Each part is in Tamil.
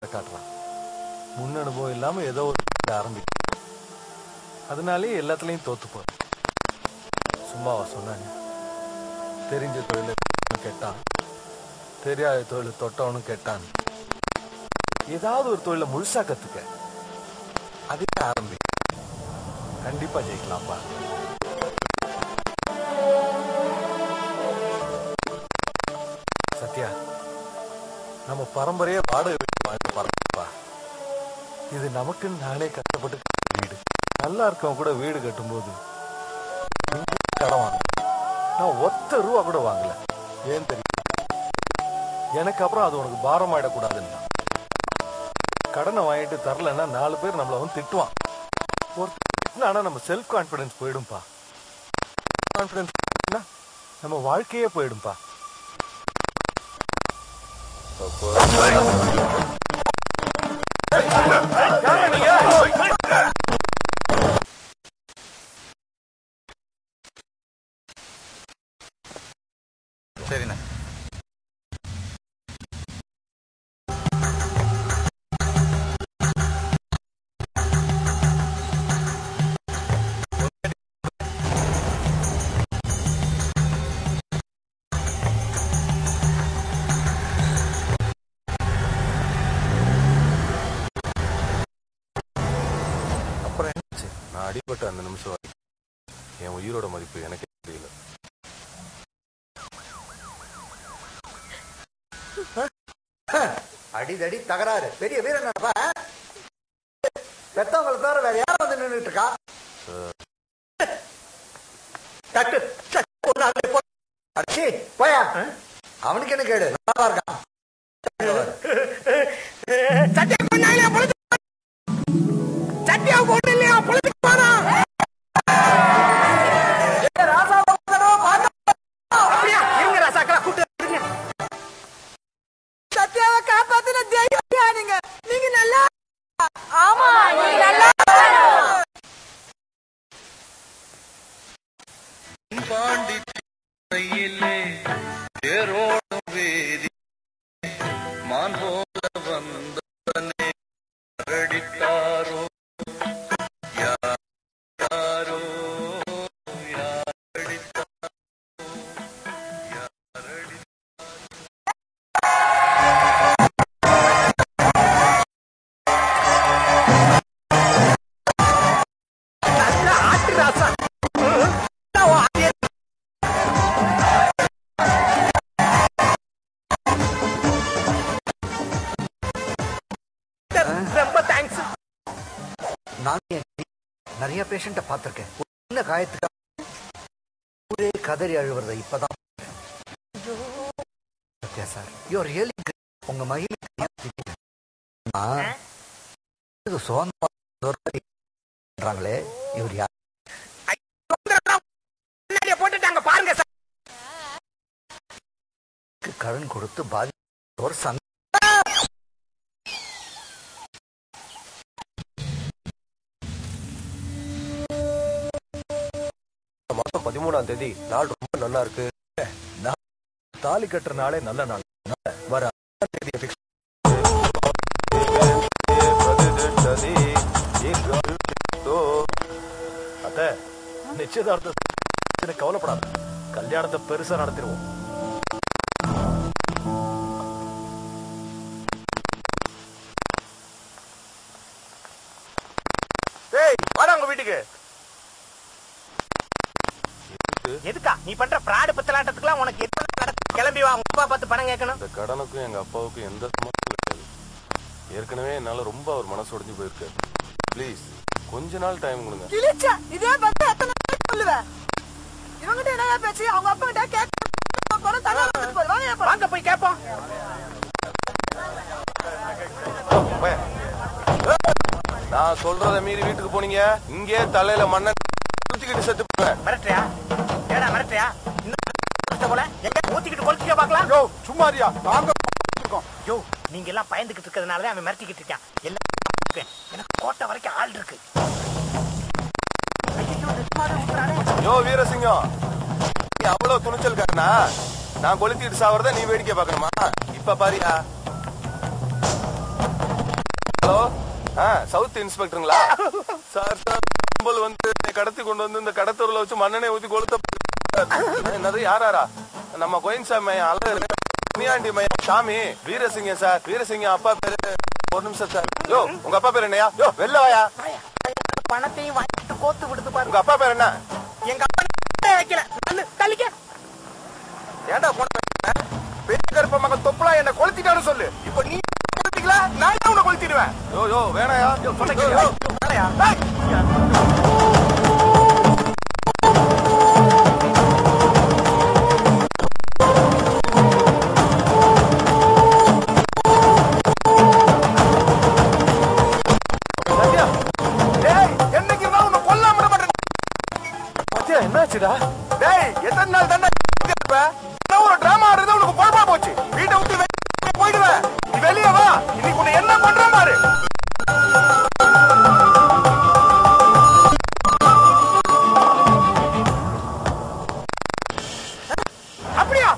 காட்டுறான். முன் அனுபவம் இல்லாம ஏதோ ஒரு ஆரம்பிக்கும். அதனாலேயே எல்லாத்துலயும் தோத்து போற. சும்மாவா சொன்னாங்க? தெரிஞ்ச தொழில கேட்டான், தெரியாத தொழில தொட்டவனும் கேட்டான். ஏதாவது ஒரு தொழில முழுசா கத்துக்க, அதே ஆரம்பி. கண்டிப்பா ஜெயிக்கலாம்ப்பா. சத்யா, நம்ம பரம்பரையே வாடகை வீட்டு வாழ்க்கை பரம்பரைப்பா. இது நமக்குன்னு நானே கஷ்டப்பட்டு வீடு. நல்லா இருக்கவங்க கூட வீடு கட்டும் போது கடன் வாங்க, நான் ₹1 கூட வாங்கல. ஏன் தெரியும்? எனக்கு அப்புறம் அது உனக்கு பாரம் ஆயிடக்கூடாதுன்னா. கடனை வாங்கிட்டு தரலன்னா 4 பேர் நம்மள வந்து திட்டுவான். ஆனா நம்ம செல்ஃப் கான்பிடன்ஸ் போயிடும்பா. கான்பிடன்ஸ் நம்ம வாழ்க்கையே போயிடும்பா. சரிண்ணா. அப்புறம் என்னாச்சு? நான் அடிபட்ட அந்த நிமிஷம் என் உயிரோட மதிப்பு எனக்கே தெரியல. அடிதடி தகராறு பெரிய வீரன் பெத்தவங்களை தவிர வேற யாரும் வந்து நின்றுட்டு இருக்கா? தட்டு அடிச்சு போயா. அவனுக்கு என்ன கேடு? நல்லா இருக்கான். சட்டியா போட்டு இல்லையா பொழுதுக்கு போனா சத்யாவை காப்பாத்தின தெய்வம் நீங்க. நீங்க நல்லா. ஆமா, நீங்க நல்லா. பாண்டி தேரோட வேதி மான் போல வந்தனே அடித்தாரோ யாரோ நிறைய பேஷண்ட பாத்திருக்கேன். சின்ன காயத்துக்கு ஊரே கதறி அழுவுறத இப்பதான். Sathya sir, you are really great. உங்க மகிழ்ச்சி சோதனை இவர் யார்? போட்டுட்டாங்க பாருங்க சார். கடன் கொடுத்து பாதி ஒரு சங்க மாசம் 13ஆம் தேதி நாள் ரொம்ப நல்லா இருக்கு. தாலி கட்டுற நாளே நல்ல நாள். வர அத்த நிச்சயதார்த்த கவலைப்படாத, கல்யாணத்தை பெருசா நடத்திடுவோம். உங்க வீட்டுக்கு எதுக்கா நீ பண்ற பிராடு பத்தலாட்டத்துக்குலாம் உனக்கு கிளம்பி வா. அப்பா பார்த்து பணம் கேட்கணும். இந்த கடனுக்கும் எங்க அப்பாவுக்கும் எந்த சம்பந்தமும் கிடையாது. ஏற்கனவே என்னால ரொம்ப அவர் மனசு உடைஞ்சு போயிருக்கு. ப்ளீஸ் கொஞ்ச நாள் டைம் கொடுங்க. இதே பத்தி எத்தனை சொல்லுவேன். இவங்கிட்ட என்ன பேசி அவங்க அப்பா கிட்ட கேட்க வாங்க போய் கேட்போம். நான் சொல்றத மீறி வீட்டுக்கு போனீங்க, இங்கே தலையில மண்ணை ஊத்திக்கிட்டு செத்து போவேன். மிரட்டுறியா? ஏடா மிரட்டுறியா? போல எங்க ஊத்திக்கிட்டு கொளுத்திக்க பாக்கலாம். யோ சும்மாரியா, நாங்க யோ நீங்க எல்லாம் பயந்துகிட்டு இருக்கிறதுனாலதான் அவன் மிரட்டிக்கிட்டு இருக்கான். எல்லாம் எனக்கு கோட்டை வரைக்கும் ஆள் இருக்கு. யோ வீரசிங்கம், நீ அவ்வளவு துணிச்சல்காரனா? நான் கொளுத்திட்டு சாவறத நீ வேடிக்கை பாக்கணுமா? இப்ப பாரியா சவுத் இன்ஸ்பெக்டருங்களா? சார் கும்பல் வந்து கடத்தி கொண்டு வந்து இந்த கடத்தூர்ல வச்சு மண்ணெண்ணெய் ஊத்தி கொளுத்த. என்னது யாராரா? நம்ம கோயின்சாமி அழகு முனியாண்டி மையம் சாமி வீரசிங்கம் சார். வீரசிங்கம் அப்பா பேரு ஒரு நிமிஷம் சார். யோ உங்க அப்பா பேர் என்னையா? யோ வெளில வாயா. பணத்தையும் வாங்கிட்டு கோத்து விடுத்து பாரு. உங்க அப்பா பேர் என்ன? எங்க அப்பா வைக்கல தள்ளிக்க. ஏண்டா போன கருப்ப மகன் தொப்புலா என்ன கொளுத்திட்டான்னு சொல்லு. இப்ப நீ கொளுத்திக்கல நான் உன்னை கொளுத்திடுவேன். யோ யோ வேணாயா. என்னாச்சுடா? டேய் எத்தனை நாள் தானே ஒரு டிராமா ஆடுறது உனக்கு பொழப்பா போச்சு. வீட்டை விட்டு போயிடுவேன். நீ வெளியே வா. இன்னைக்கு உன்னை என்ன பண்ற பாரு. அப்படியா?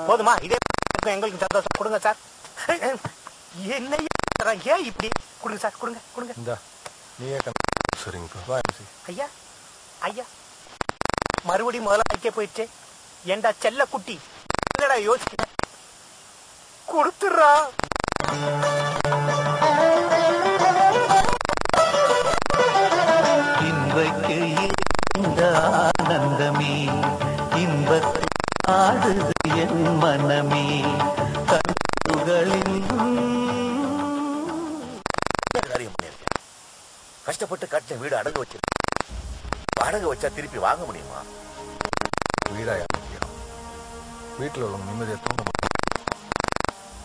போதுமா? இதே எங்களுக்கு சந்தோஷம். கொடுங்க சார். என்ன ஏன் இப்படி? கொடுங்க சார், கொடுங்க கொடுங்க. இந்த நீயே சரிங்க. ஐயா ஐயா மறுபடியும் முதல்ல வைக்க போயிடுச்சு. ஏண்டா செல்ல குட்டி என்னடா யோசிக்க? கொடுத்துடுறா. இன்றைக்கு இந்த ஆனந்தமே இன்பத்தில் ஆடுது என் மனமே கண்களில் காரியம் பண்ணிருக்கேன். கஷ்டப்பட்டு கட்ட வீடு அடகு வச்சிருக்கேன். அடகு வச்சா திருப்பி வாங்க முடியுமா? வீடாயா முக்கியம். வீட்டில் உள்ள நிம்மதியை தூண்ட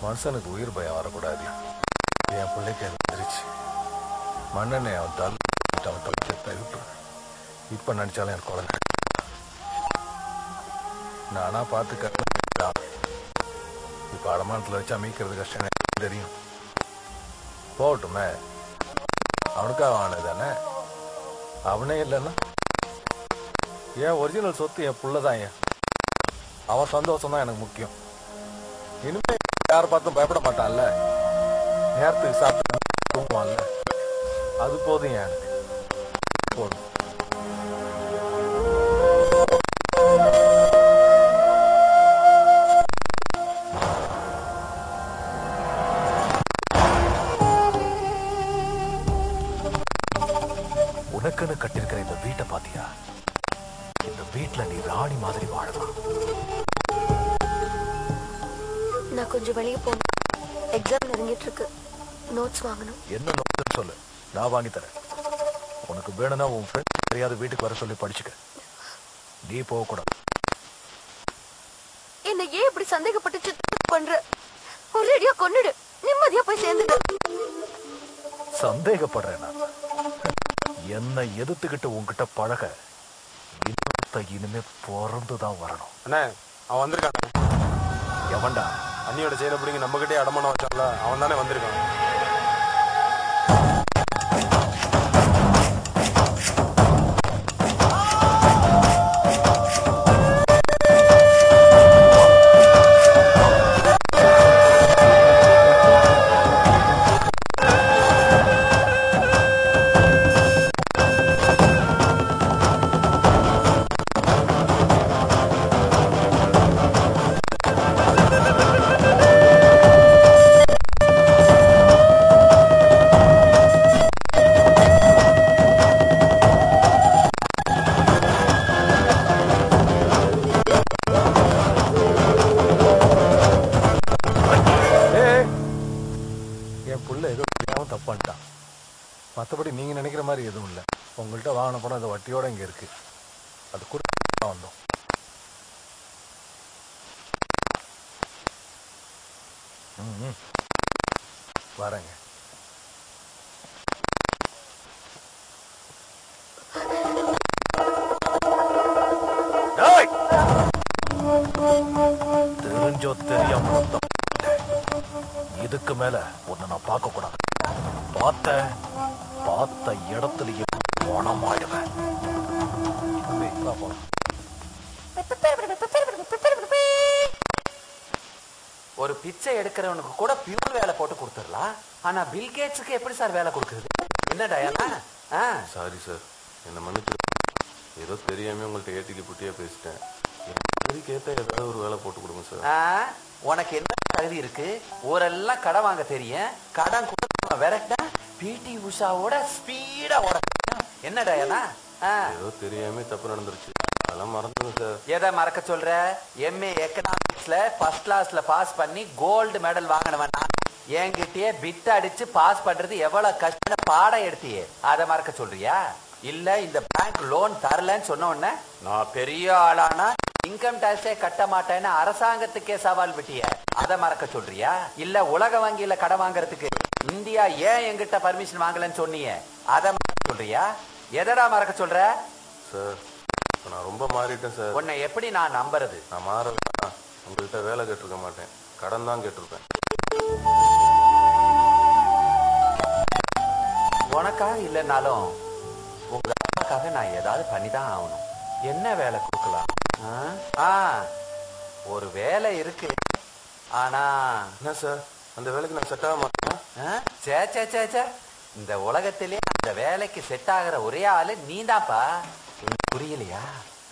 மனுஷனுக்கு உயிர் பயம் வரக்கூடாது. என் பிள்ளைக்கு அது தெரிச்சு மண்ணெண்ணெய் அவன் தவிட்டு இப்ப நினைச்சாலும் எனக்கு குழந்தை நானா பார்த்து கட்டலாம். இப்ப அடமானத்துல வச்சு அமைக்கிறது கஷ்டம் தெரியும். போகட்டுமே, அவனுக்காக ஆனதானே. அவனே இல்லைன்னா என் ஒரிஜினல் சொத்து என் புள்ளதான். அவன் சந்தோஷம் தான் எனக்கு முக்கியம். இனிமே யாரை பார்த்தும் பயப்பட மாட்டான்ல. நேரத்துக்கு சாப்பிட்டு தூங்குவான்ல. அது போதும் எனக்கு. போதும். உனக்குன்னு கட்டிருக்கிற இந்த வீட்டை பாத்தியா? இந்த வீட்டுல நீ ராணி மாதிரி வாழலாம். நான் கொஞ்சம் வெளியே போகணும். எக்ஸாம் நெருங்கிட்டு இருக்கு. நோட்ஸ் வாங்கணும். என்ன நோட்ஸ் சொல்லு, நான் வாங்கி தரேன். உனக்கு வேணும்னா உன் ஃப்ரெண்ட் தெரியாத வீட்டுக்கு வர சொல்லி படிச்சுக்க. நீ போக கூடாது. என்ன ஏன் இப்படி சந்தேகப்பட்டு பண்ற? ஒரேடியா கொன்னுடு. நிம்மதியா போய் சேர்ந்துடு. சந்தேகப்படுறேன். என்ன எதிர்த்துக்கிட்டு உன்கிட்ட பழக இன்னொருத்த இனிமே பிறந்துதான் வரணும். அவன் வந்திருக்கான். எவன்டா? அண்ணியோட செயினை பிடிங்க நம்ம கிட்டே அடமானம் வச்சால அவன் தானே வந்திருக்கான். மற்றபடி நீங்க நினைக்கிற மாதிரி எதுவும் இல்லை. உங்கள்கிட்ட வாங்கின படம் அந்த வட்டியோட இங்க இருக்கு. அது கூட வந்தோம். வரேங்க. தெரிஞ்சோ தெரியாம இதுக்கு மேல ஒன்னு நான் பார்க்க கூடாது. பார்த்த இடத்துலயே பணமாயிடுவேன். ஒரு பிச்சை எடுக்கிறவனுக்கு கூட பியூர் வேலை போட்டு கொடுத்துடலாம். ஆனா பில் கேட்ஸுக்கு எப்படி சார் வேலை கொடுக்குறது? என்ன டயானா? சாரி சார், என்ன மன்னிச்சு. ஏதோ தெரியாம உங்கள்ட்ட ஏட்டிக்கு புட்டியா பேசிட்டேன். கேட்ட ஏதாவது ஒரு வேலை போட்டு கொடுங்க சார். உனக்கு என்ன தகுதி இருக்கு? ஊரெல்லாம் கடன் வாங்க தெரியும். கடன் கொடுத்து விரட்ட பிடி உஷாவோட ஸ்பீடா ஓட. என்ன டயானா? ஏதோ தெரியாம தப்பு நடந்துருச்சு. அதெல்லாம் மறந்துங்க சார். எதை மறக்க சொல்ற? எம்ஏ எக்கனாமிக்ஸ்ல ஃபர்ஸ்ட் கிளாஸ்ல பாஸ் பண்ணி கோல்டு மெடல் வாங்கினவன் நான். என்கிட்டயே பிட் அடிச்சு பாஸ் பண்றது எவ்வளவு கஷ்டம் பாடம் எடுத்தியே. அதை மறக்க சொல்றியா? இல்ல இந்த பேங்க் லோன் தரலன்னு சொன்ன உடனே நான் பெரிய ஆளானா இன்கம் டாக்ஸே கட்ட மாட்டேன்னு அரசாங்கத்துக்கே சவால் விட்டிய. அதை மறக்க சொல்றியா? இல்ல உலக வங்கியில கடன் வாங்குறதுக்கு இந்தியா ஏன் எங்கிட்ட பர்மிஷன் வாங்கலன்னு சொன்னீங்க. அதை மறக்க சொல்றியா? எதடா மறக்க சொல்ற? சார், நான் ரொம்ப மாறிட்டேன் சார். உன்னை எப்படி நான் நம்புறது? நான் மாறல. உங்கள்கிட்ட வேலை கேட்டிருக்க மாட்டேன், கடன் தான் கேட்டிருப்பேன். உனக்காக இல்லைன்னாலும் உங்க அப்பாக்காக நான் ஏதாவது பண்ணிதான் ஆகணும். என்ன வேலை கொடுக்கலாம்? ஒரு வேலை இருக்கு. ஆனா என்ன சார், அந்த வேலைக்கு நான் செட் ஆக மாட்டேன். இந்த உலகத்திலே அந்த வேலைக்கு செட் ஆகிற ஒரே ஆளு நீதான்ப்பா. புரியலையா?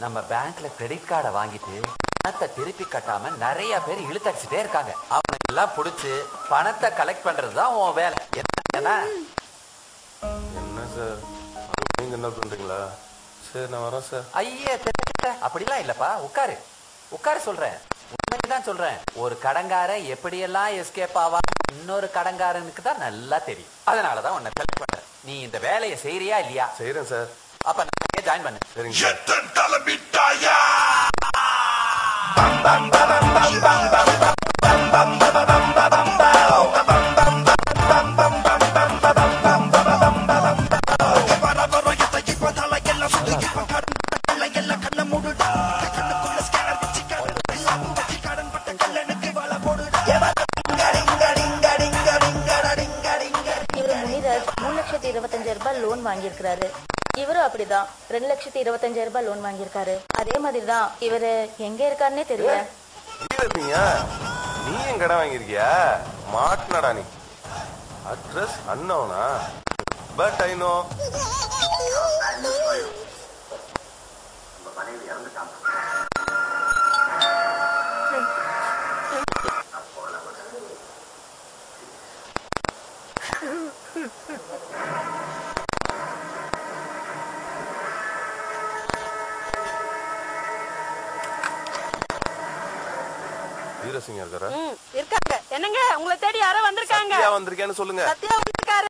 நம்ம பேங்க்ல கிரெடிட் கார்டை வாங்கிட்டு பணத்தை திருப்பி கட்டாம நிறைய பேர் இழுத்தடிச்சுட்டே இருக்காங்க. அவனுக்கு எல்லாம் புடிச்சு பணத்தை கலெக்ட் பண்றதுதான் உன் வேலை. என்ன சார், நீங்க என்ன பண்றீங்களா? சரி, நான் வரேன் சார். ஐயே, அப்படிலாம் இல்லப்பா. உட்காரு உட்காரு. சொல்றேன், உண்மைதான் சொல்றேன். ஒரு கடங்காரன் எப்படியெல்லாம் எஸ்கேப் ஆவா இன்னொரு கடங்காரனுக்கு தான் நல்லா தெரியும். அதனாலதான் உன்னை செலக்ட் பண்றேன். நீ இந்த வேலையை செய்யறியா இல்லையா? செய்யறேன் சார். அப்ப நான் ஜாயின் பண்ணு. சரிங்க. லோன் வாங்கியிருக்காரு. இவரும் அப்படிதான் 2,25,000 ரூபாய் லோன் வாங்கியிருக்காரு. அதே மாதிரிதான் இவரு எங்க இருக்காருன்னே தெரியல. நீ என் கடை வாங்கிருக்கியா? மாட்டினடா நீ. அட்ரஸ் அன்னோனா? But I know. இருக்காங்க. என்னங்க உங்களை தேடி யாரோ வந்திருக்காங்க. வந்திருக்கேன்னு சொல்லுங்க. சத்யா